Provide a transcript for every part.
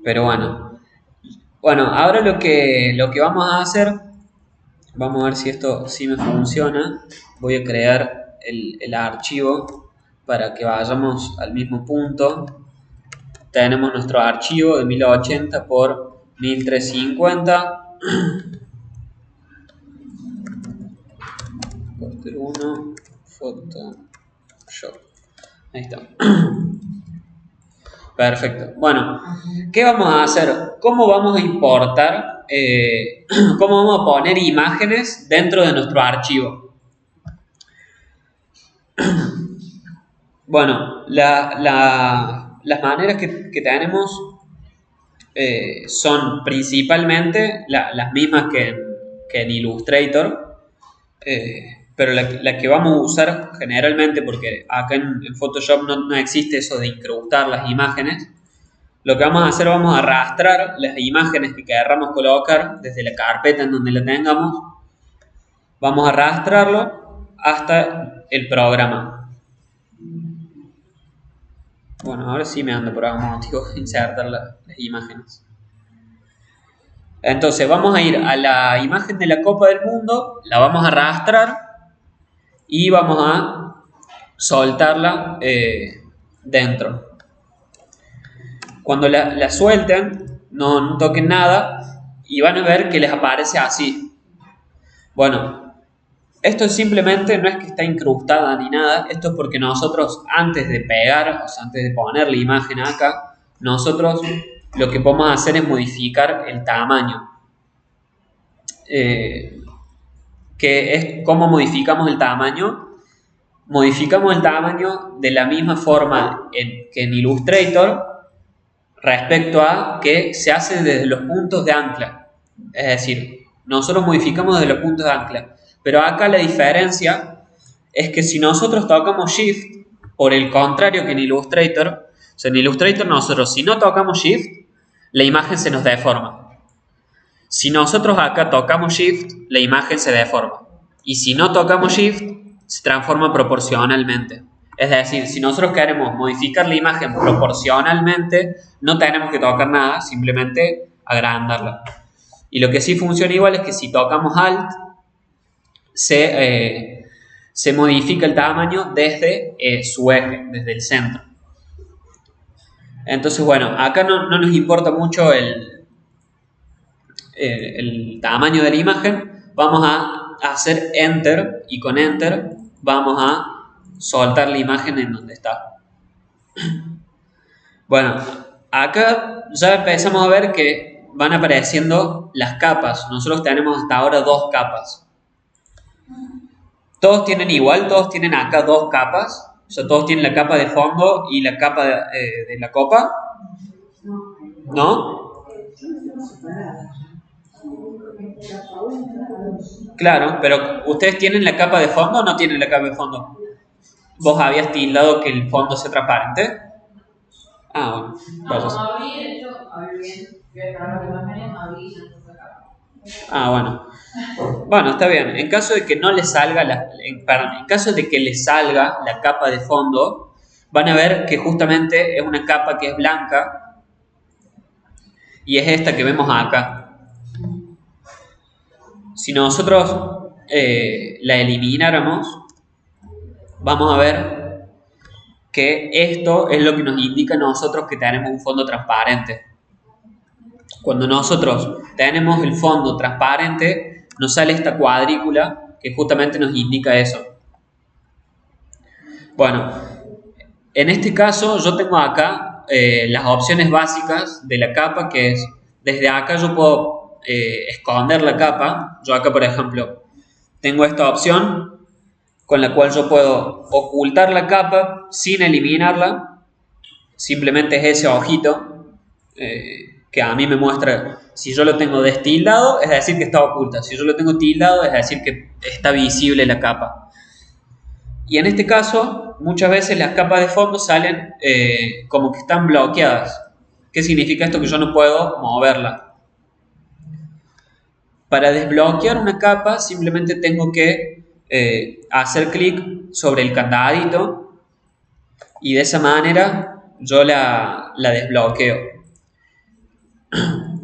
Pero bueno, ahora lo que vamos a hacer, vamos a ver si esto sí me funciona. Voy a crear el archivo para que vayamos al mismo punto. Tenemos nuestro archivo de 1080 por 1350. Porter 1, Photoshop. Ahí está. Perfecto. Bueno, ¿qué vamos a hacer? ¿Cómo vamos a importar? ¿Cómo vamos a poner imágenes dentro de nuestro archivo? Bueno, las maneras que tenemos son principalmente las mismas que en Illustrator, pero la que vamos a usar generalmente, porque acá en Photoshop no existe eso de incrustar las imágenes. Lo que vamos a hacer, vamos a arrastrar las imágenes que queramos colocar desde la carpeta en donde la tengamos. Vamos a arrastrarlo hasta el programa. Bueno, ahora sí me anda por algún motivo insertar las imágenes. Entonces vamos a ir a la imagen de la Copa del Mundo, la vamos a arrastrar y vamos a soltarla dentro. Cuando la suelten, no toquen nada y van a ver que les aparece así. Bueno, esto simplemente no es que está incrustada ni nada, esto es porque nosotros antes de pegar, o sea, antes de poner la imagen acá, nosotros lo que podemos hacer es modificar el tamaño. Que es cómo modificamos el tamaño. Modificamos el tamaño de la misma forma que en Illustrator, respecto a que se hace desde los puntos de ancla. Es decir, nosotros modificamos desde los puntos de ancla. Pero acá la diferencia es que si nosotros tocamos Shift, por el contrario que en Illustrator, o sea, en Illustrator nosotros si no tocamos Shift, la imagen se nos deforma. Si nosotros acá tocamos Shift, la imagen se deforma. Y si no tocamos Shift, se transforma proporcionalmente. Es decir, si nosotros queremos modificar la imagen proporcionalmente, no tenemos que tocar nada, simplemente agrandarla. Y lo que sí funciona igual es que si tocamos Alt, se modifica el tamaño desde su eje, desde el centro. Entonces, bueno, acá no nos importa mucho el tamaño de la imagen. Vamos a hacer Enter y con Enter vamos a soltar la imagen en donde está. Bueno, acá ya empezamos a ver que van apareciendo las capas. Nosotros tenemos hasta ahora 2 capas. Todos tienen igual, todos tienen acá 2 capas. O sea, todos tienen la capa de fondo y la capa de la copa. ¿No? Claro, pero ¿ustedes tienen la capa de fondo o no tienen la capa de fondo? ¿Vos habías tildado que el fondo sea transparente? Ah, bueno. Ah, bueno. Bueno, está bien. En caso de que no le salga en caso de que le salga la capa de fondo, van a ver que justamente es una capa que es blanca y es esta que vemos acá. Si nosotros la elimináramos, vamos a ver que esto es lo que nos indica a nosotros que tenemos un fondo transparente. Cuando nosotros tenemos el fondo transparente, nos sale esta cuadrícula que justamente nos indica eso. Bueno, en este caso yo tengo acá las opciones básicas de la capa, que es, desde acá yo puedo esconder la capa. Yo acá, por ejemplo, tengo esta opción con la cual yo puedo ocultar la capa sin eliminarla. Simplemente es ese ojito que a mí me muestra si yo lo tengo destildado, es decir que está oculta. Si yo lo tengo tildado, es decir que está visible la capa. Y en este caso, muchas veces las capas de fondo salen como que están bloqueadas. ¿Qué significa esto? Que yo no puedo moverla. Para desbloquear una capa, simplemente tengo que hacer clic sobre el candadito y de esa manera yo la desbloqueo.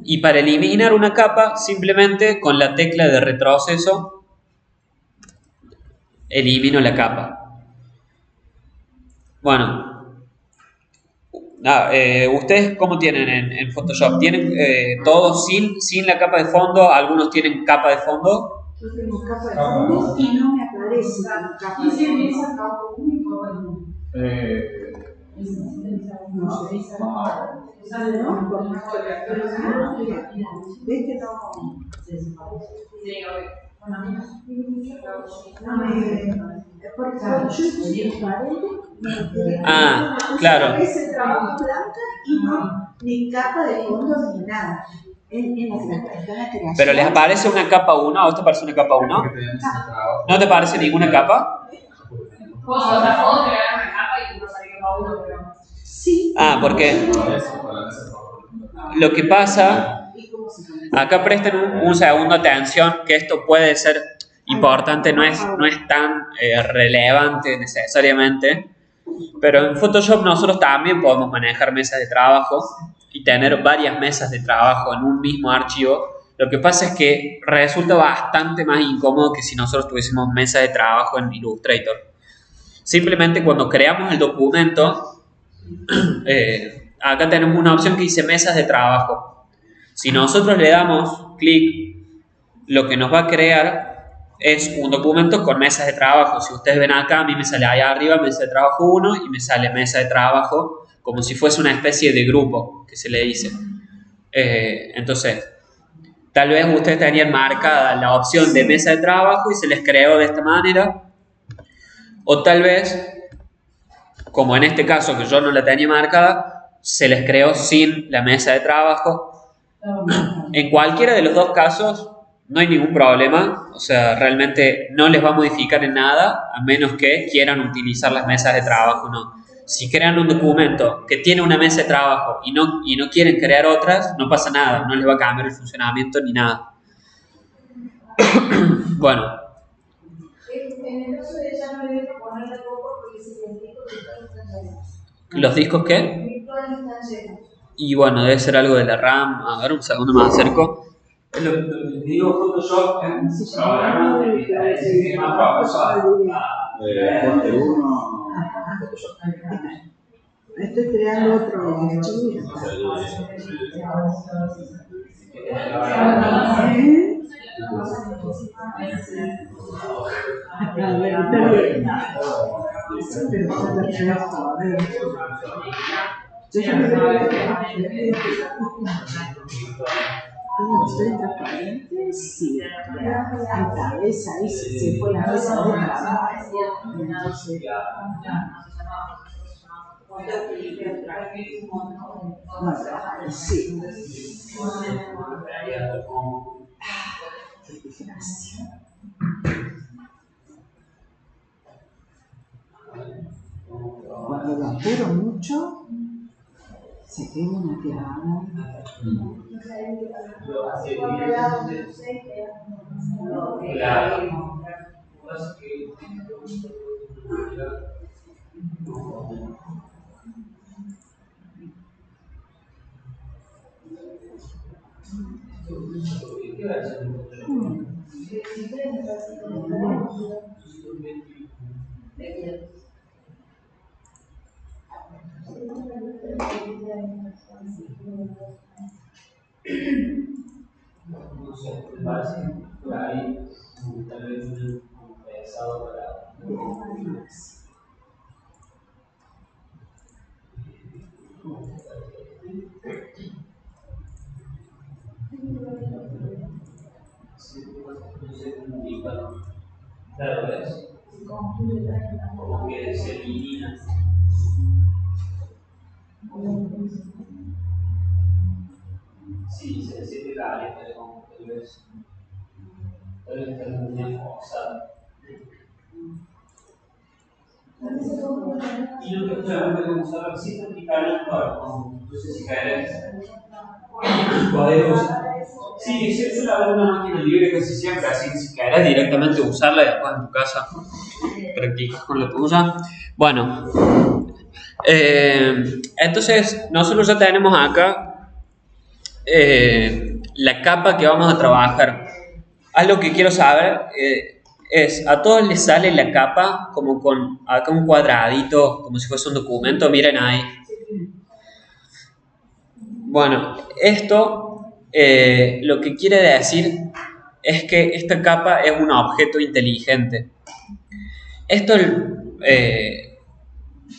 Y para eliminar una capa, simplemente con la tecla de retroceso elimino la capa. Bueno, ¿ustedes cómo tienen en Photoshop? ¿Tienen todos sin la capa de fondo? ¿Algunos tienen capa de fondo? Yo tengo capa de fondo y no me aparece la capa de fondo. No sé. No, por más que la persona, ves que no. Porque yo estoy transparente. Ah, claro. Ese trabajo blanca y no ni capa de fondo ni nada. En la creación. ¿Pero les aparece una capa 1? ¿A vos te aparece una capa 1? ¿No te aparece ninguna capa? Sí. Ah, porque lo que pasa, acá presten un segundo atención, que esto puede ser importante, no es tan relevante necesariamente, pero en Photoshop nosotros también podemos manejar mesas de trabajo y tener varias mesas de trabajo en un mismo archivo. Lo que pasa es que resulta bastante más incómodo que si nosotros tuviésemos mesas de trabajo en Illustrator. Simplemente cuando creamos el documento, acá tenemos una opción que dice mesas de trabajo. Si nosotros le damos clic, lo que nos va a crear es un documento con mesas de trabajo. Si ustedes ven acá, a mí me sale ahí arriba mesa de trabajo 1 y me sale mesa de trabajo como si fuese una especie de grupo que se le dice. Entonces, tal vez ustedes tenían marcada la opción de mesa de trabajo y se les creó de esta manera. O tal vez, como en este caso que yo no la tenía marcada, se les creó sin la mesa de trabajo. En cualquiera de los dos casos no hay ningún problema, o sea, realmente no les va a modificar en nada, a menos que quieran utilizar las mesas de trabajo, no. Si crean un documento que tiene una mesa de trabajo y no quieren crear otras, no pasa nada, no les va a cambiar el funcionamiento ni nada. Bueno. En el caso de ella no le dejo ponerle poco porque si el disco virtual están llenos. ¿Los discos qué? Virtuales están llenos. Y bueno, debe ser algo de la RAM. A ver, un segundo me acerco. Lo que digo, Photoshop es un programa de más Estoy creando otro archivo. ¿Estoy transparente? Sí. La cabeza ahí se fue la mesa de trabajo. Sí. Cuando lo apuro mucho, se queda una clavada. No sé, me parece que por ahí tal vez un pensado para. Claro, ¿ves? Como que se elimina. Sí, se siente caliente, como tal vez está muy enforzado. Y no te solamente como usarlo, sí te picar no sé si querés. Podés usar. Sí, yo la hago una máquina libre casi siempre, así que si querés directamente usarla y después en tu casa practicas con la tuya. Bueno, Entonces, nosotros ya tenemos acá la capa que vamos a trabajar. Algo que quiero saber es, a todos les sale la capa como con acá un cuadradito, como si fuese un documento, miren ahí. Bueno, esto lo que quiere decir es que esta capa es un objeto inteligente. Esto,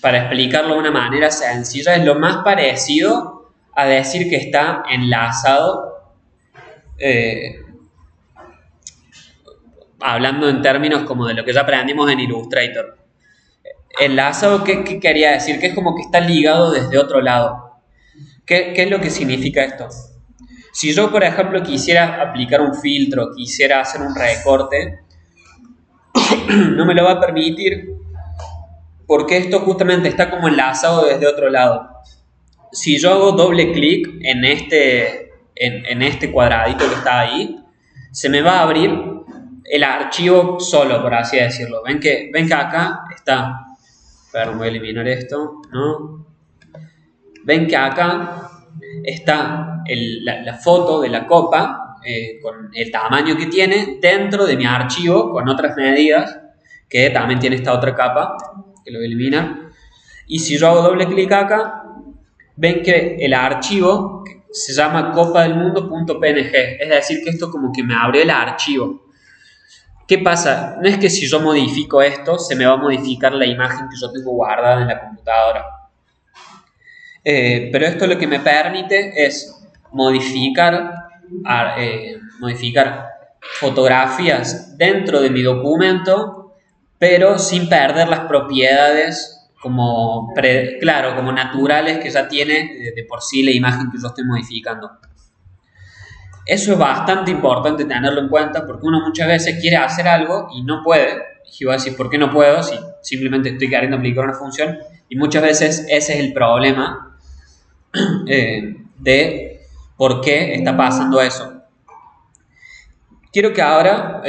para explicarlo de una manera sencilla, es lo más parecido a decir que está enlazado, eh, hablando en términos como de lo que ya aprendimos en Illustrator. Enlazado, ¿qué quería decir? Que es como que está ligado desde otro lado. ¿Qué es lo que significa esto? Si yo, por ejemplo, quisiera aplicar un filtro, quisiera hacer un recorte, no me lo va a permitir porque esto justamente está como enlazado desde otro lado. Si yo hago doble clic en este cuadradito que está ahí, se me va a abrir el archivo solo, por así decirlo. Ven que acá está. Perdón, voy a eliminar esto, ¿no? Ven que acá está la foto de la copa con el tamaño que tiene dentro de mi archivo con otras medidas que también tiene esta otra capa que lo voy a eliminar. Y si yo hago doble clic acá, ven que el archivo se llama copadelmundo.png, es decir, que esto como que me abrió el archivo. ¿Qué pasa? No es que si yo modifico esto, se me va a modificar la imagen que yo tengo guardada en la computadora. Pero esto lo que me permite es modificar fotografías dentro de mi documento, pero sin perder las propiedades como naturales que ya tiene de por sí la imagen que yo estoy modificando. Eso es bastante importante tenerlo en cuenta porque uno muchas veces quiere hacer algo y no puede. Y va a decir, ¿por qué no puedo? Si simplemente estoy queriendo aplicar una función. Y muchas veces ese es el problema de por qué está pasando eso. Quiero que ahora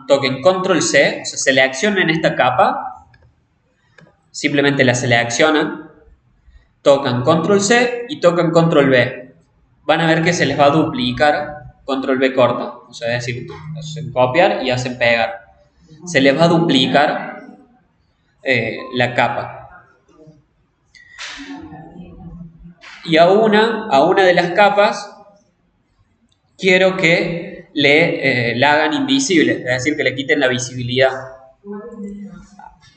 toquen Control C, o sea, seleccionen esta capa, simplemente la seleccionan, tocan Control C y tocan Control V. Van a ver que se les va a duplicar Control V corta, o sea, es decir, hacen copiar y hacen pegar. Se les va a duplicar la capa. Y a una de las capas quiero que la hagan invisible, es decir, que le quiten la visibilidad.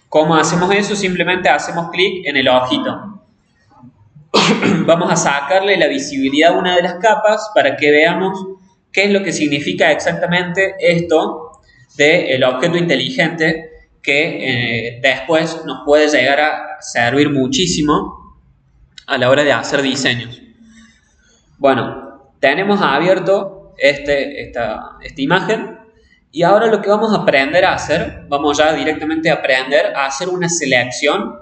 ¿Cómo hacemos eso? Simplemente hacemos clic en el ojito. Vamos a sacarle la visibilidad a una de las capas para que veamos qué es lo que significa exactamente esto del objeto inteligente que después nos puede llegar a servir muchísimo a la hora de hacer diseños. Bueno, tenemos abierto esta imagen y ahora lo que vamos a aprender a hacer, vamos ya directamente a aprender a hacer una selección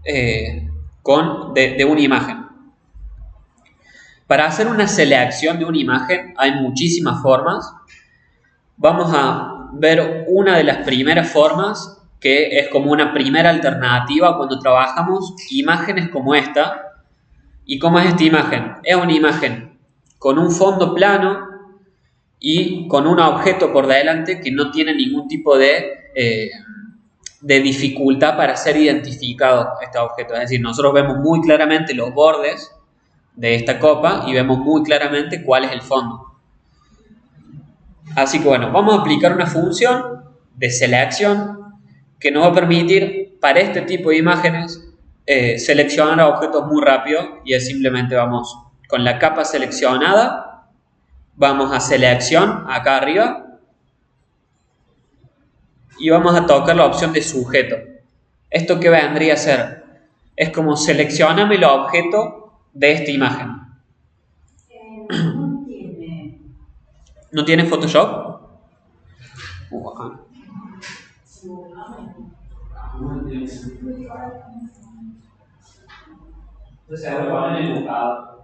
de una imagen. Para hacer una selección de una imagen hay muchísimas formas. Vamos a ver una de las primeras formas que es como una primera alternativa cuando trabajamos imágenes como esta. ¿Y cómo es esta imagen? Es una imagen con un fondo plano y con un objeto por delante que no tiene ningún tipo de dificultad para ser identificado este objeto. Es decir, nosotros vemos muy claramente los bordes de esta copa y vemos muy claramente cuál es el fondo. Así que bueno, vamos a aplicar una función de selección que nos va a permitir para este tipo de imágenes seleccionar objetos muy rápido y es simplemente vamos con la capa seleccionada, vamos a selección acá arriba y vamos a tocar la opción de sujeto. ¿Esto qué vendría a ser? Es como seleccioname el objeto de esta imagen. ¿No tiene Photoshop? Entonces ahora van en el buscador.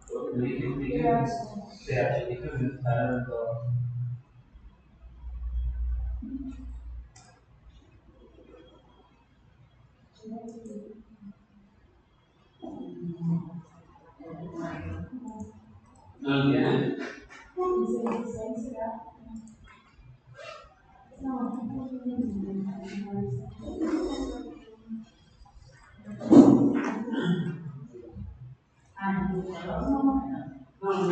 Porque me dije que me instalaron todo. ¿No lo tiene? No,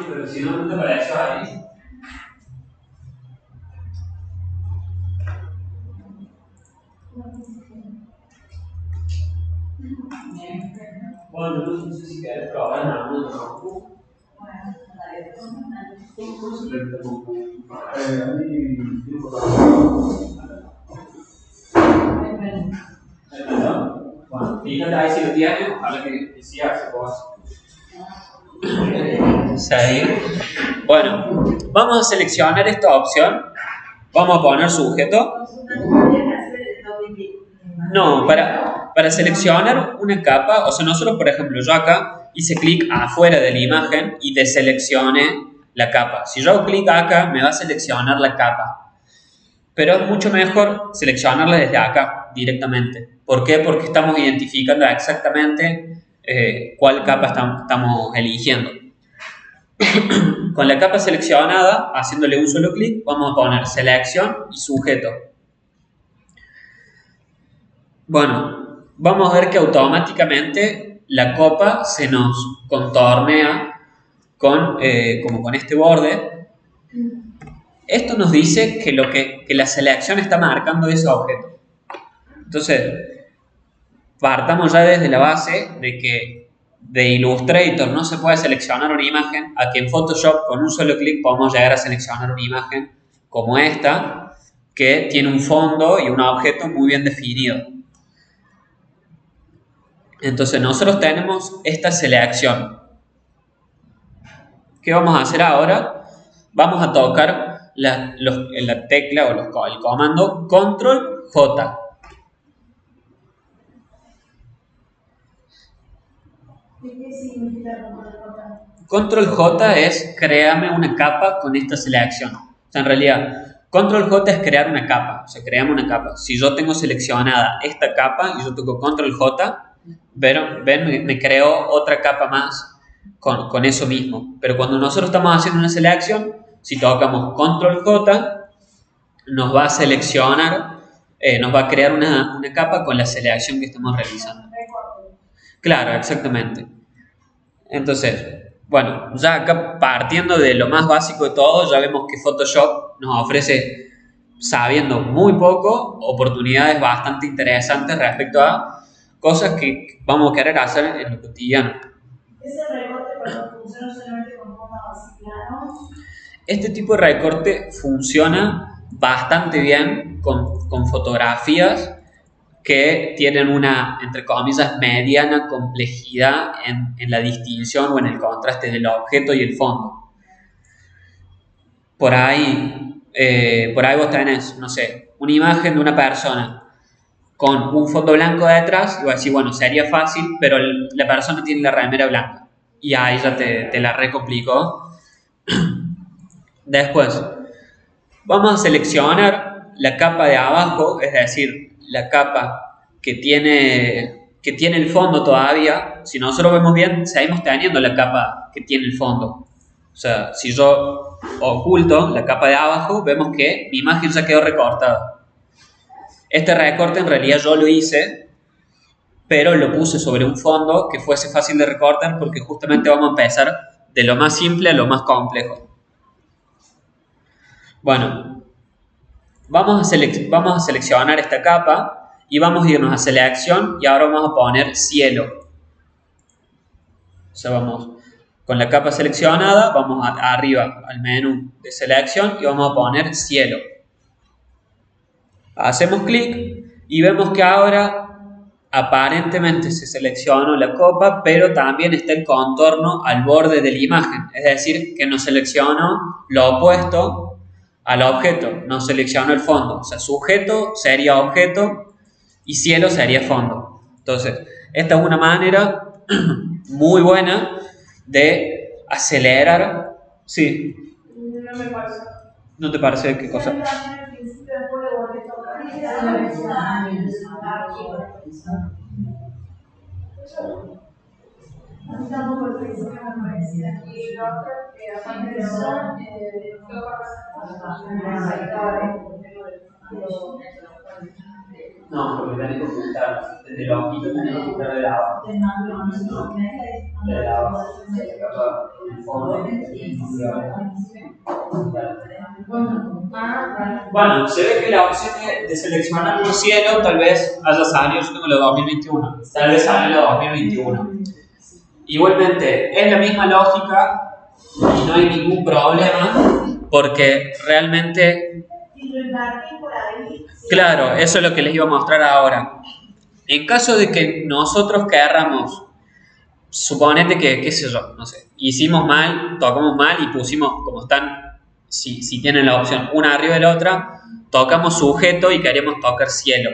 pero si no te apareció ahí. Bueno, no sé si querés probar en algún otro grupo. Bueno, fíjate ahí si lo tiene, ojalá que sí hace cosas. Bueno, vamos a seleccionar esta opción. Vamos a poner sujeto. No, para seleccionar una capa, o sea, nosotros, por ejemplo, yo acá hice clic afuera de la imagen y deseleccioné la capa. Si yo hago clic acá, me va a seleccionar la capa. Pero es mucho mejor seleccionarla desde acá, directamente. ¿Por qué? Porque estamos identificando exactamente cuál capa estamos eligiendo. Con la capa seleccionada, haciéndole un solo clic, vamos a poner selección y sujeto. Bueno, vamos a ver que automáticamente la copa se nos contornea como con este borde. Esto nos dice que la selección está marcando ese objeto. Entonces, partamos ya desde la base de que de Illustrator no se puede seleccionar una imagen, a que en Photoshop con un solo clic podemos llegar a seleccionar una imagen como esta, que tiene un fondo y un objeto muy bien definido. Entonces nosotros tenemos esta selección. ¿Qué vamos a hacer ahora? Vamos a tocar la tecla o el comando Control J. ¿Qué significa Control J? Control J es créame una capa con esta selección. O sea, en realidad, Control J es crear una capa. O sea, creamos una capa. Si yo tengo seleccionada esta capa y yo toco Control J, ven, me creo otra capa más con eso mismo. Pero cuando nosotros estamos haciendo una selección, si tocamos Control J, nos va a seleccionar, nos va a crear una capa con la selección que estamos realizando. Claro, exactamente. Entonces, bueno, ya acá partiendo de lo más básico de todo, ya vemos que Photoshop nos ofrece, sabiendo muy poco, oportunidades bastante interesantes respecto a cosas que vamos a querer hacer en lo cotidiano. ¿Ese recorte funciona solamente con formas así planos? Este tipo de recorte funciona bastante bien con fotografías que tienen una, entre comillas, mediana complejidad en la distinción o en el contraste del objeto y el fondo. Por ahí vos tenés, no sé, una imagen de una persona con un fondo blanco detrás y vas a decir, bueno, sería fácil, pero la persona tiene la remera blanca. Y ahí ya te la recomplicó. Después, vamos a seleccionar la capa de abajo, es decir, la capa que tiene el fondo todavía. Si nosotros vemos bien, seguimos teniendo la capa que tiene el fondo. O sea, si yo oculto la capa de abajo, vemos que mi imagen ya quedó recortada. Este recorte en realidad yo lo hice, pero lo puse sobre un fondo que fuese fácil de recortar porque justamente vamos a empezar de lo más simple a lo más complejo. Bueno, vamos a seleccionar esta capa y vamos a irnos a selección y ahora vamos a poner cielo. O sea, vamos con la capa seleccionada, vamos arriba al menú de selección y vamos a poner cielo. Hacemos clic y vemos que ahora aparentemente se seleccionó la copa, pero también está el contorno al borde de la imagen. Es decir, que nos seleccionó lo opuesto al objeto, nos seleccionó el fondo. O sea, sujeto sería objeto y cielo sería fondo. Entonces, esta es una manera muy buena de acelerar. Sí. No me parece. ¿No te parece qué cosa? A mí tampoco el principio me parecía. Y lo otro, aparte de eso, No, porque tenés que ocultar. Desde los ojitos tenés que ocultar de abajo. De abajo. Se acaba el fondo. Bueno, se ve que la opción de seleccionar un cielo tal vez haya salido, yo tengo la 2021. Tal vez salió la 2021. Igualmente, es la misma lógica y no hay ningún problema porque realmente, claro, eso es lo que les iba a mostrar ahora. En caso de que nosotros querramos, suponete que, qué sé yo, no sé, hicimos mal, tocamos mal y pusimos, como están, si tienen la opción una arriba de la otra, tocamos sujeto y queremos tocar cielo.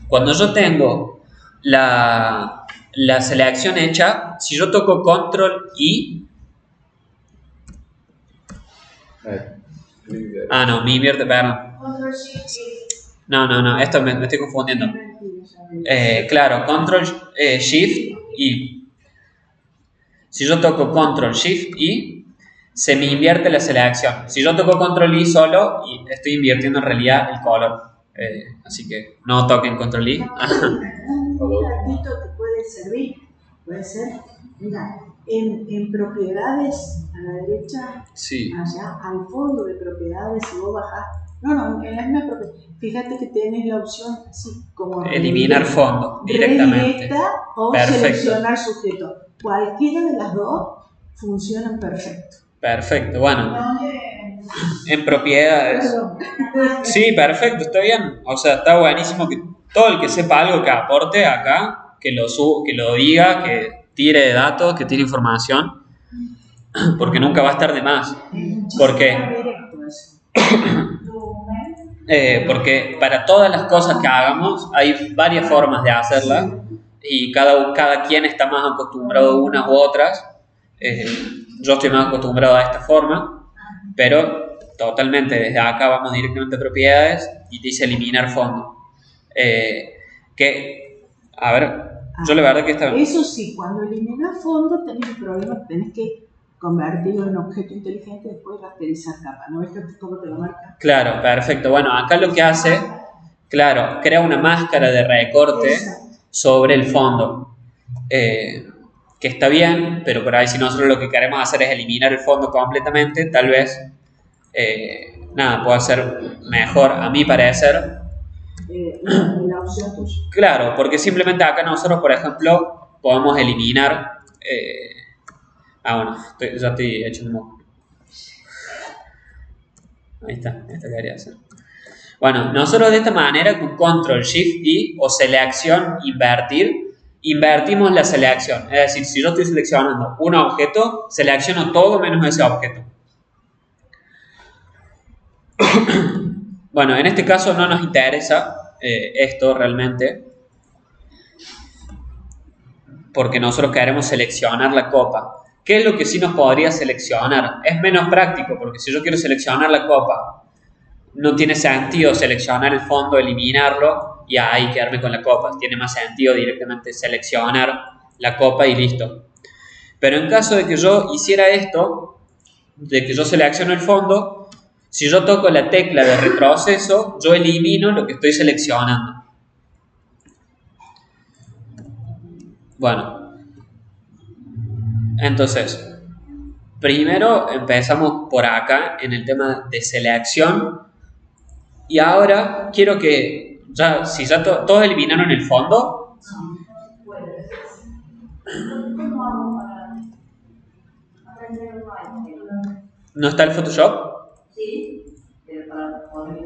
Cuando yo tengo la selección hecha, si yo toco control I, no, me invierte, perdón. No, esto me estoy confundiendo. Claro, control shift I. Si yo toco control shift I, se me invierte la selección. Si yo toco control I solo, estoy invirtiendo en realidad el color. Así que no toquen control I. Un datito que puede servir, puede ser, mira, en propiedades a la derecha, Sí. allá al fondo de propiedades, si vos bajás, en la misma propiedad, fíjate que tenés la opción así como Eliminar fondo directamente. Redirecta o Perfecto. seleccionar sujeto. Cualquiera de las dos funcionan perfecto. Perfecto, bueno. En propiedades. Sí, perfecto, está bien. O sea, está buenísimo que todo el que sepa algo que aporte acá, que lo diga, que tire datos, que tire información, porque nunca va a estar de más. Porque para todas las cosas que hagamos hay varias formas de hacerlas y cada quien está más acostumbrado a unas u otras. Yo estoy más acostumbrado a esta forma, pero totalmente desde acá vamos directamente a propiedades y dice eliminar fondo. A ver, yo la verdad que Eso sí, cuando eliminas fondo tenés un problema, tenés que convertirlo en objeto inteligente y después rasterizar capa. ¿No ves que todo te lo marca? Claro, perfecto. Bueno, acá lo que hace, claro, crea una máscara de recorte sobre el fondo. Que está bien, pero por ahí si nosotros lo que queremos hacer es eliminar el fondo completamente, tal vez, puede ser mejor, a mi parecer. La opción tuya. Claro, porque simplemente acá nosotros, por ejemplo, podemos eliminar... bueno, ya estoy hecho un moco. Ahí está, esto quería hacer. Bueno, nosotros de esta manera, con Control Shift I o selección invertimos la selección. Es decir, si yo estoy seleccionando un objeto, selecciono todo menos ese objeto. Bueno, en este caso no nos interesa esto realmente, porque nosotros queremos seleccionar la copa. ¿Qué es lo que sí nos podría seleccionar? Es menos práctico, porque si yo quiero seleccionar la copa, no tiene sentido seleccionar el fondo, eliminarlo y ahí quedarme con la copa. Tiene más sentido directamente seleccionar la copa y listo. Pero en caso de que yo hiciera esto, de que yo selecciono el fondo, si yo toco la tecla de retroceso, yo elimino lo que estoy seleccionando. Bueno, entonces, primero empezamos por acá en el tema de selección y ahora quiero que, si ya todos eliminaron el fondo, ¿no está el Photoshop? Sí, pero para poder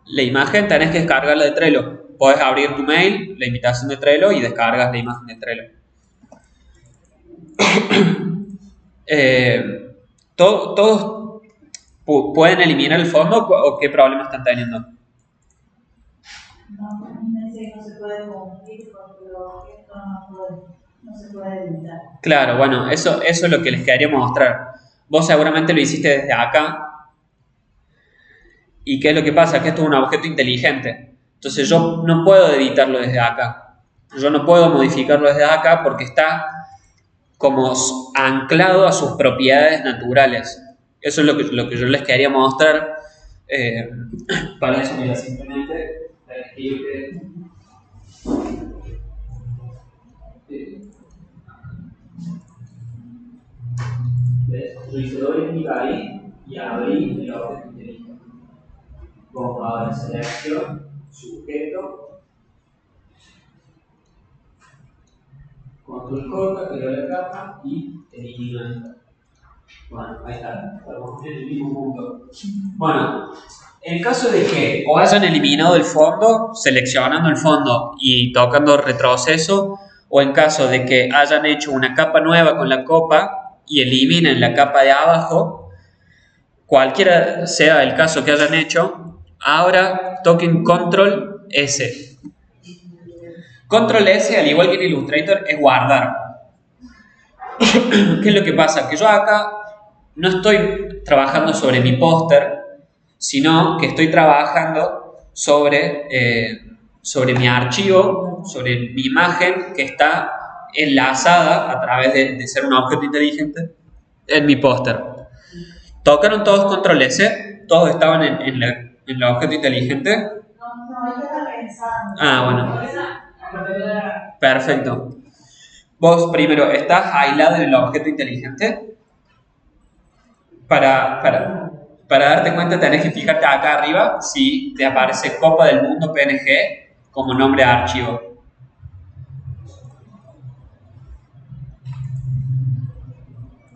La imagen tenés que descargarla de Trello. Podés abrir tu mail, la invitación de Trello y descargas la imagen de Trello. ¿Todos pueden eliminar el fondo o qué problema están teniendo? No, me dice que no se puede confundir porque los objetos no se puede editar. Claro, bueno, eso es lo que les quería mostrar. Vos seguramente lo hiciste desde acá. ¿Y qué es lo que pasa? Que esto es un objeto inteligente. Entonces yo no puedo editarlo desde acá. yo no puedo modificarlo desde acá porque está como anclado a sus propiedades naturales. Eso es lo que yo les quería mostrar. Para eso, mira, simplemente yo hice doble clic ahí y abrí el objeto inteligente. Pongo ahora selección, sujeto, control J, creo la capa y elimino esta. Bueno, ahí está, estamos en el mismo punto. Bueno, en caso de que o hayan eliminado el fondo, seleccionando el fondo y tocando retroceso, o en caso de que hayan hecho una capa nueva con la copa y eliminen la capa de abajo, cualquiera sea el caso que hayan hecho, ahora toquen Control S. Control S, al igual que en Illustrator, es guardar. ¿Qué es lo que pasa? Que yo acá no estoy trabajando sobre mi póster, sino que estoy trabajando sobre mi archivo, sobre mi imagen que está enlazada a través de ser un objeto inteligente en mi póster. Tocaron todos Control S, todos estaban en el objeto inteligente. No, hay que estar pensando. Ah, bueno. Perfecto. Vos primero estás aislado en el objeto inteligente. Para darte cuenta tenés que fijarte acá arriba si te aparece Copa del Mundo PNG como nombre de archivo.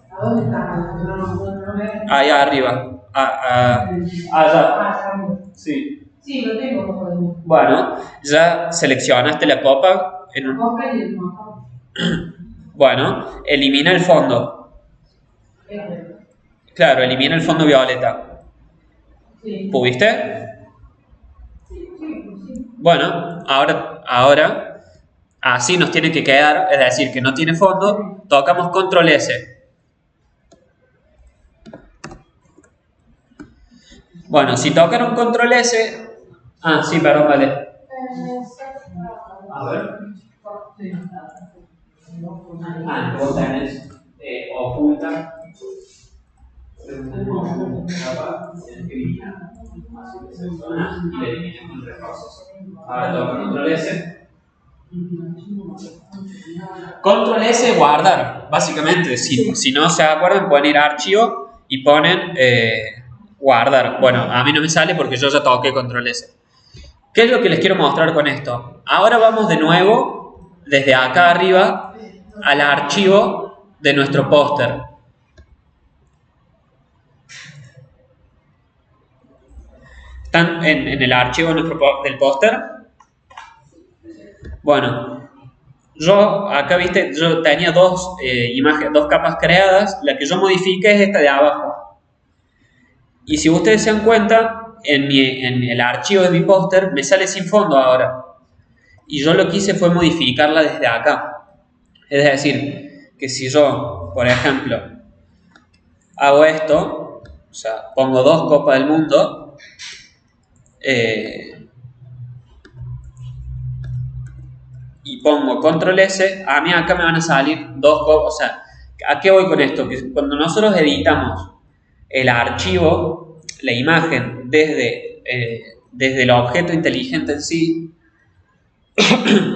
¿A dónde está? Allá arriba. Allá. Sí. Sí, lo tengo. Bueno, ya seleccionaste la copa. Bueno, elimina el fondo. Claro, elimina el fondo violeta. ¿Pudiste? Bueno, ahora así nos tiene que quedar, es decir, que no tiene fondo. Tocamos Control S. Bueno, si tocaron Control S... Ah, sí, perdón, vale. A ver. Vos tenés oculta. Y le eliminas con retroceso. Ahora toca Control S. Control S guardar, básicamente. Si no se acuerdan, pueden ir a archivo y ponen guardar. Bueno, a mí no me sale porque yo ya toqué Control S. ¿Qué es lo que les quiero mostrar con esto? Ahora vamos de nuevo, desde acá arriba, al archivo de nuestro póster. ¿Están en el archivo del póster? Bueno, yo acá, viste, yo tenía dos capas creadas. La que yo modifiqué es esta de abajo. Y si ustedes se dan cuenta, en el archivo de mi póster me sale sin fondo ahora. Y yo lo que hice fue modificarla desde acá. Es decir, que si yo, por ejemplo, hago esto, o sea, pongo dos copas del mundo, y pongo Control S, a mí acá me van a salir dos copas. O sea, ¿a qué voy con esto? Que cuando nosotros editamos el archivo, la imagen, desde el objeto inteligente en sí,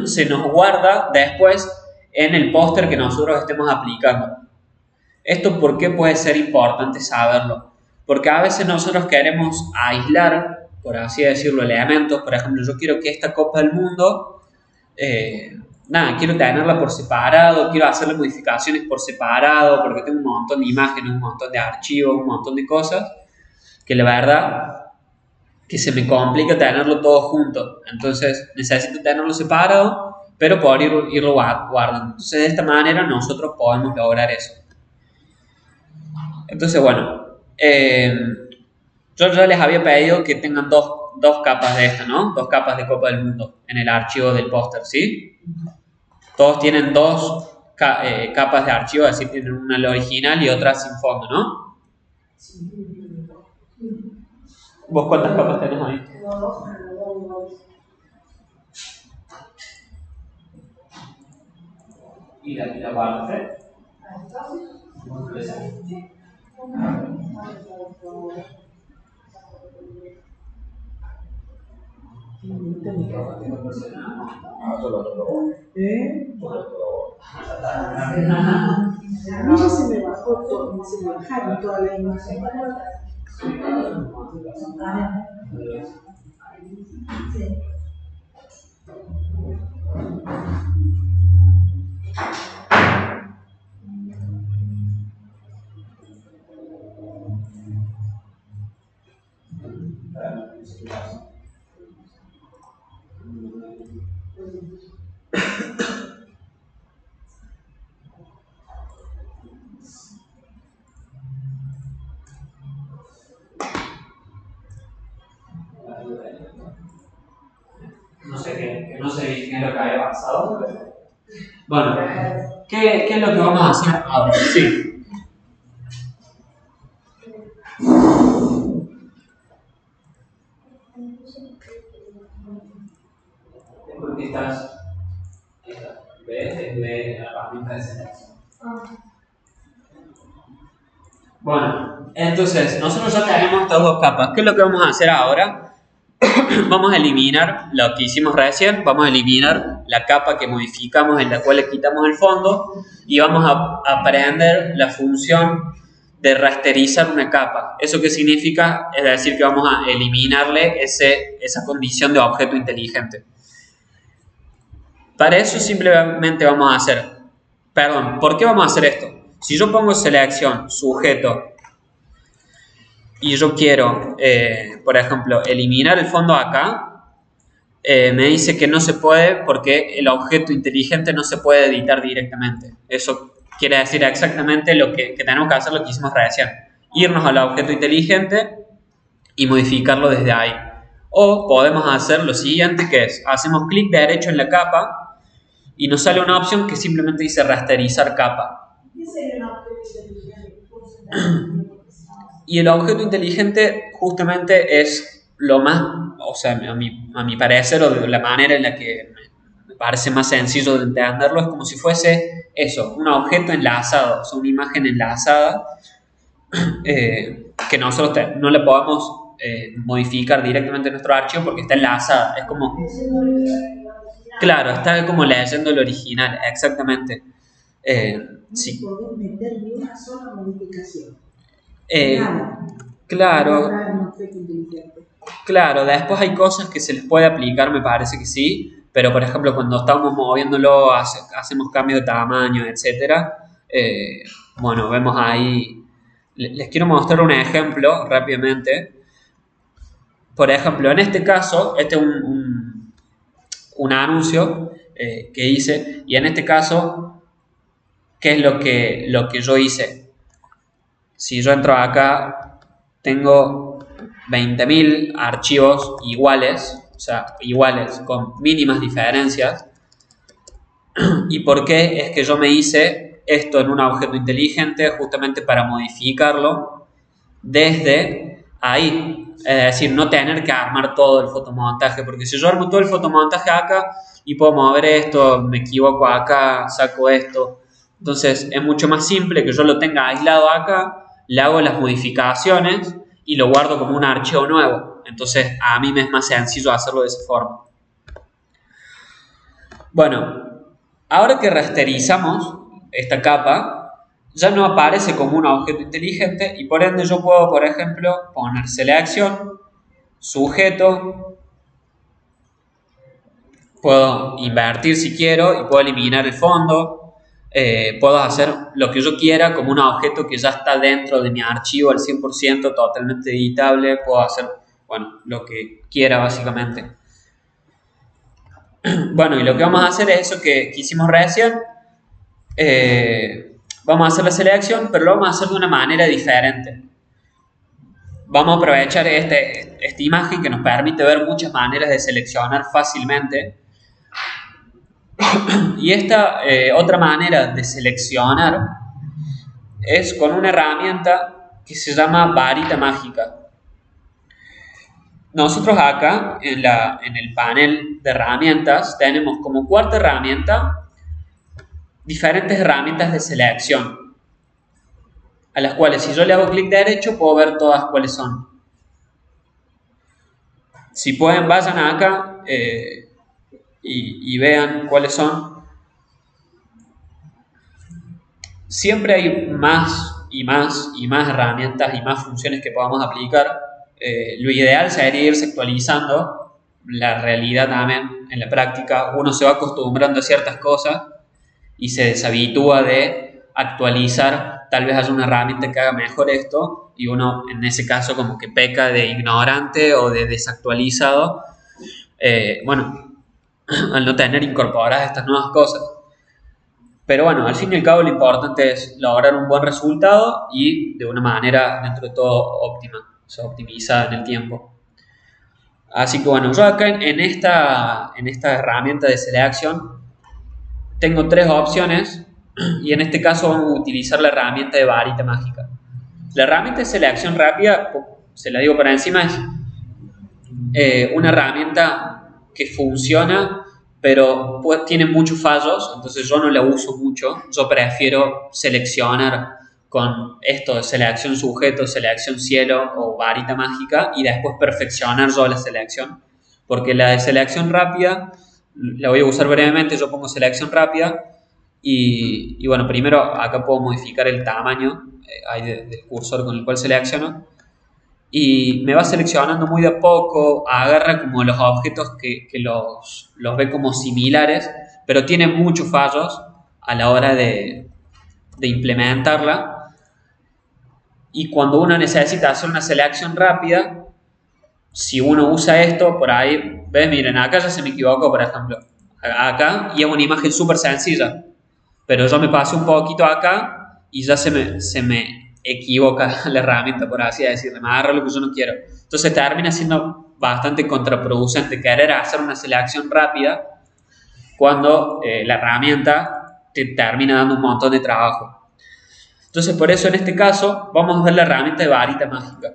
se nos guarda después en el póster que nosotros estemos aplicando. ¿Esto por qué puede ser importante saberlo? Porque a veces nosotros queremos aislar, por así decirlo, elementos. Por ejemplo, yo quiero que esta Copa del Mundo, quiero tenerla por separado, quiero hacerle modificaciones por separado, porque tengo un montón de imágenes, un montón de archivos, un montón de cosas, que la verdad que se me complica tenerlo todo junto. Entonces necesito tenerlo separado, pero poder irlo guardando. Entonces de esta manera nosotros podemos lograr eso. Entonces bueno, yo ya les había pedido que tengan dos capas de esta, ¿no? Dos capas de Copa del Mundo en el archivo del póster, ¿sí? Todos tienen dos capas de archivo, es decir, tienen una la original y otra sin fondo, ¿no? ¿Vos cuántas capas tenés ahí? y la parte. A mí ya se me bajó todo, se me bajaron todas las imágenes. No sé qué es lo que había pasado. Bueno, ¿qué es lo que vamos a hacer ahora? Sí. Porque estás. ¿Ves? De la herramienta de selección. Bueno, entonces, nosotros ya tenemos estas dos capas. ¿Qué es lo que vamos a hacer ahora? Vamos a eliminar lo que hicimos recién, vamos a eliminar la capa que modificamos en la cual le quitamos el fondo y vamos a aprender la función de rasterizar una capa. ¿Eso qué significa? Es decir, que vamos a eliminarle esa condición de objeto inteligente. Para eso simplemente vamos a hacer, ¿por qué vamos a hacer esto? Si yo pongo selección, sujeto, y yo quiero, por ejemplo, eliminar el fondo acá, me dice que no se puede porque el objeto inteligente no se puede editar directamente. Eso quiere decir exactamente lo que tenemos que hacer, lo que hicimos recién. Irnos al objeto inteligente y modificarlo desde ahí. O podemos hacer lo siguiente, que es, hacemos clic derecho en la capa y nos sale una opción que simplemente dice rasterizar capa. ¿Qué sería un objeto inteligente? Y el objeto inteligente justamente es lo más, o sea, a mi parecer, o de la manera en la que me parece más sencillo de entenderlo, es como si fuese eso, un objeto enlazado, o sea, una imagen enlazada que nosotros no la podemos modificar directamente en nuestro archivo porque está enlazada. Es como, claro, está como leyendo el original, exactamente. Sí. No podés meter ni una sola modificación. Claro, después hay cosas que se les puede aplicar, me parece que sí, pero por ejemplo cuando estamos moviéndolo, hacemos cambio de tamaño, etcétera. Bueno, vemos ahí, les quiero mostrar un ejemplo rápidamente. Por ejemplo, en este caso, este es un anuncio que hice, y en este caso, ¿qué es lo que yo hice? Si yo entro acá, tengo 20.000 archivos iguales, o sea, iguales con mínimas diferencias. ¿Y por qué? Es que yo me hice esto en un objeto inteligente justamente para modificarlo desde ahí. Es decir, no tener que armar todo el fotomontaje, porque si yo armo todo el fotomontaje acá y puedo mover esto, me equivoco acá, saco esto. Entonces es mucho más simple que yo lo tenga aislado acá, le hago las modificaciones y lo guardo como un archivo nuevo. Entonces a mí me es más sencillo hacerlo de esa forma. Bueno, ahora que rasterizamos esta capa, ya no aparece como un objeto inteligente y por ende yo puedo, por ejemplo, poner selección, sujeto, puedo invertir si quiero y puedo eliminar el fondo. Puedo hacer lo que yo quiera como un objeto que ya está dentro de mi archivo al 100%, totalmente editable. Puedo hacer, bueno, lo que quiera básicamente. Bueno, y lo que vamos a hacer es eso que hicimos recién. Vamos a hacer la selección, pero lo vamos a hacer de una manera diferente. Vamos a aprovechar esta imagen que nos permite ver muchas maneras de seleccionar fácilmente. Y esta otra manera de seleccionar es con una herramienta que se llama varita mágica. Nosotros acá en el panel de herramientas tenemos como cuarta herramienta diferentes herramientas de selección, a las cuales si yo le hago clic derecho puedo ver todas cuáles son. Si pueden, vayan acá y vean cuáles son. Siempre hay más y más y más herramientas y más funciones que podamos aplicar. Lo ideal sería irse actualizando. La realidad también, en la práctica, uno se va acostumbrando a ciertas cosas y se deshabitúa de actualizar. Tal vez haya una herramienta que haga mejor esto y uno en ese caso como que peca de ignorante o de desactualizado, al no tener incorporadas estas nuevas cosas. Pero bueno, al fin y al cabo lo importante es lograr un buen resultado y de una manera dentro de todo óptima, o sea, optimizada en el tiempo. Así que bueno, yo acá en esta herramienta de selección tengo 3 opciones y en este caso vamos a utilizar la herramienta de varita mágica. La herramienta de selección rápida, se la digo por encima, es una herramienta que funciona, pero pues tiene muchos fallos, entonces yo no la uso mucho. Yo prefiero seleccionar con esto de selección sujeto, selección cielo o varita mágica y después perfeccionar yo la selección, porque la de selección rápida la voy a usar brevemente. Yo pongo selección rápida y bueno, primero acá puedo modificar el tamaño del cursor con el cual selecciono y me va seleccionando muy de a poco, agarra como los objetos que los ve como similares, pero tiene muchos fallos a la hora de implementarla. Y cuando uno necesita hacer una selección rápida, si uno usa esto, por ahí, ¿ves? Miren, acá ya se me equivocó, por ejemplo. Acá, y es una imagen súper sencilla, pero yo me pasé un poquito acá y ya se me equivoca la herramienta, por así decirlo, me agarra lo que yo no quiero. Entonces termina siendo bastante contraproducente querer hacer una selección rápida cuando la herramienta te termina dando un montón de trabajo. Entonces, por eso en este caso vamos a ver la herramienta de varita mágica.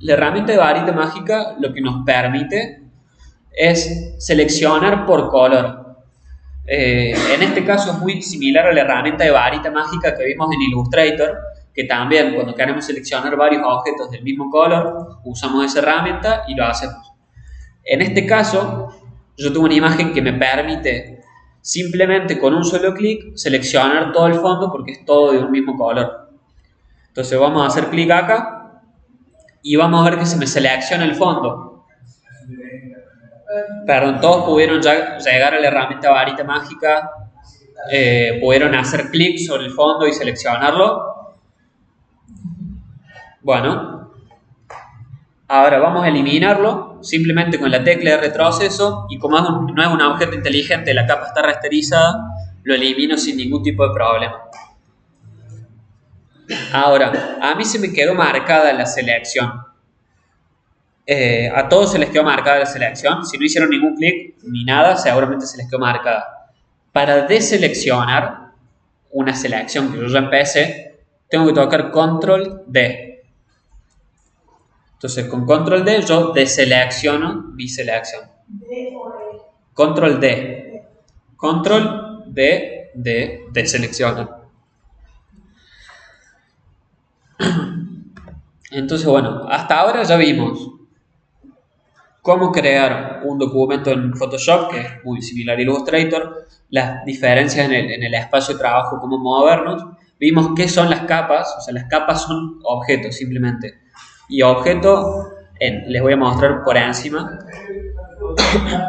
La herramienta de varita mágica lo que nos permite es seleccionar por color. En este caso es muy similar a la herramienta de varita mágica que vimos en Illustrator, que también cuando queremos seleccionar varios objetos del mismo color, usamos esa herramienta y lo hacemos. En este caso, yo tengo una imagen que me permite simplemente con un solo clic seleccionar todo el fondo porque es todo de un mismo color. Entonces vamos a hacer clic acá y vamos a ver que se me selecciona el fondo. Perdón, todos pudieron ya llegar a la herramienta varita mágica, pudieron hacer clic sobre el fondo y seleccionarlo. Bueno, ahora vamos a eliminarlo simplemente con la tecla de retroceso y como no es un objeto inteligente, la capa está rasterizada, lo elimino sin ningún tipo de problema. Ahora, a mí se me quedó marcada la selección. A todos se les quedó marcada la selección. Si no hicieron ningún clic ni nada, seguramente se les quedó marcada. Para deseleccionar una selección que yo ya empecé, tengo que tocar Control D. Entonces, con Control D yo deselecciono mi selección. Control D. Control D de deseleccionar. Entonces, bueno, hasta ahora ya vimos cómo crear un documento en Photoshop, que es muy similar a Illustrator, las diferencias en el espacio de trabajo, cómo movernos. Vimos qué son las capas, o sea, las capas son objetos simplemente. Y objeto, les voy a mostrar por encima.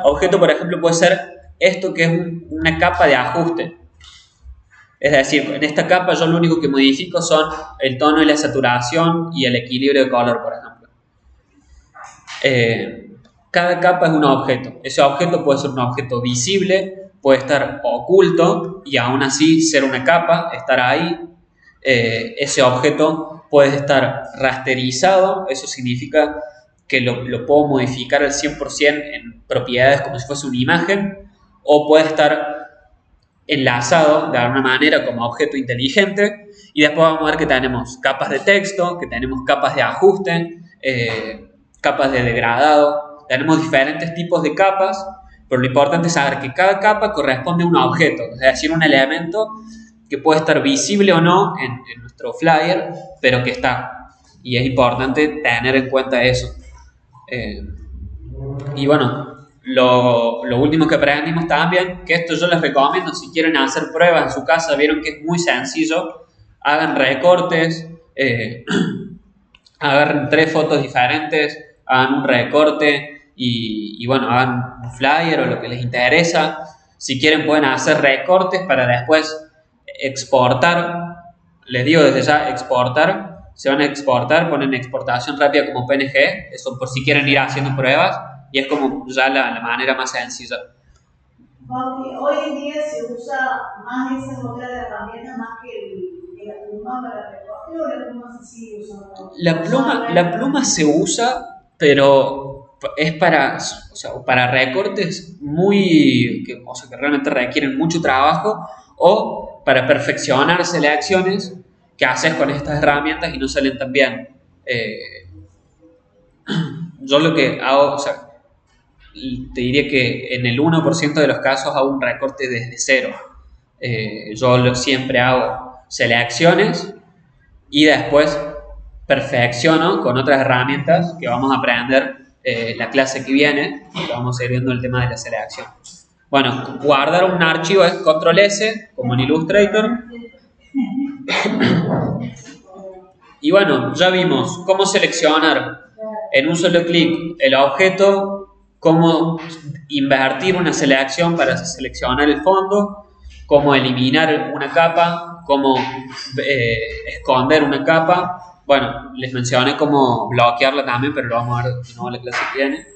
Objeto, por ejemplo, puede ser esto que es una capa de ajuste. Es decir, en esta capa yo lo único que modifico son el tono y la saturación y el equilibrio de color, por ejemplo. Cada capa es un objeto. Ese objeto puede ser un objeto visible, puede estar oculto y aún así ser una capa, estar ahí. Ese objeto puede estar rasterizado, eso significa que lo puedo modificar al 100% en propiedades como si fuese una imagen, o puede estar enlazado de alguna manera como objeto inteligente. Y después vamos a ver que tenemos capas de texto, que tenemos capas de ajuste, capas de degradado. Tenemos diferentes tipos de capas pero lo importante es saber que cada capa corresponde a un objeto, es decir, un elemento que puede estar visible o no en nuestro flyer, pero que está. Y es importante tener en cuenta eso. Y bueno, lo último que aprendimos también, que esto yo les recomiendo si quieren hacer pruebas en su casa, vieron que es muy sencillo, hagan recortes, agarren 3 fotos diferentes, hagan un recorte y bueno, hagan un flyer o lo que les interesa. Si quieren pueden hacer recortes para después exportar, les digo desde ya exportar, se van a exportar, ponen exportación rápida como PNG, eso por si quieren ir haciendo pruebas y es como ya la manera más sencilla. Hoy en día se usa más esa otra herramienta más que la pluma para recorte, o la pluma se sigue usando. La pluma se usa, pero es para, o sea, para recortes muy, que realmente requieren mucho trabajo, o para perfeccionar selecciones que haces con estas herramientas y no salen tan bien. Yo lo que hago, o sea, te diría que en el 1% de los casos hago un recorte desde cero. Yo siempre hago selecciones y después perfecciono con otras herramientas que vamos a aprender la clase que viene, que vamos a ir viendo el tema de la selección. Bueno, guardar un archivo es Control S, como en Illustrator. Y bueno, ya vimos cómo seleccionar en un solo clic el objeto, cómo invertir una selección para seleccionar el fondo, cómo eliminar una capa, cómo esconder una capa. Bueno, les mencioné cómo bloquearla también, pero lo vamos a ver de nuevo en la clase que viene.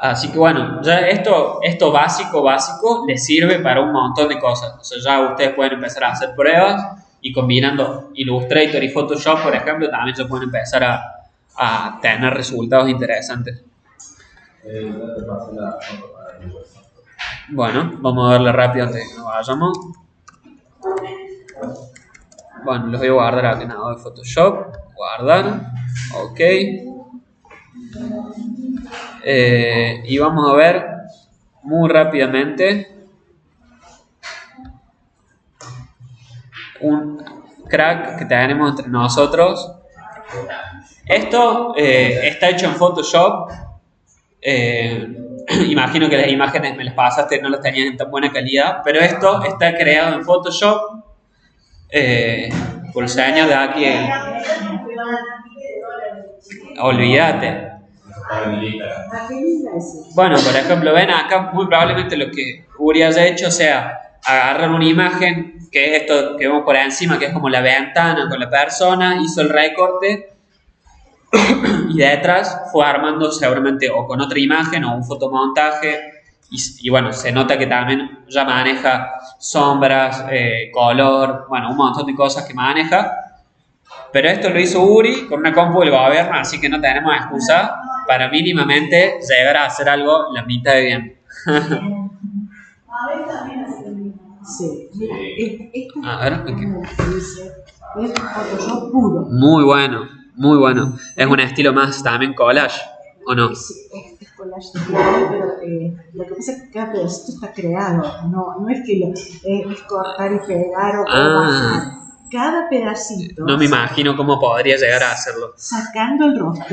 Así que bueno, ya esto básico les sirve para un montón de cosas. O sea, ya ustedes pueden empezar a hacer pruebas y combinando Illustrator y Photoshop, por ejemplo, también se pueden empezar a tener resultados interesantes. Bueno, vamos a verla rápido antes de que nos vayamos. Bueno, los voy a guardar acá en Adobe Photoshop. Guardar. Ok. Y vamos a ver muy rápidamente un crack que tenemos entre nosotros. Esto está hecho en Photoshop. Imagino que las imágenes me las pasaste, no las tenían en tan buena calidad, pero esto está creado en Photoshop por el señor de aquí. Olvídate. Bueno, por ejemplo, ven acá, muy probablemente lo que Uri haya hecho sea agarrar una imagen, que es esto que vemos por encima, que es como la ventana con la persona, hizo el recorte y detrás fue armando seguramente o con otra imagen o un fotomontaje y bueno, se nota que también ya maneja sombras, color, bueno, un montón de cosas que maneja, pero esto lo hizo Uri con una compu del gobierno, así que no tenemos excusa para mínimamente llegar a hacer algo la mitad de bien. Sí, mira, esta A ver, es Photoshop puro. Muy bueno, muy bueno. Es un estilo más también collage, ¿o no? Sí, es collage claro, pero lo que pasa es que cada pedacito está creado, no es que es cortar y pegar o bajar. Cada pedacito. No me imagino cómo podría llegar a hacerlo. Sacando el rostro.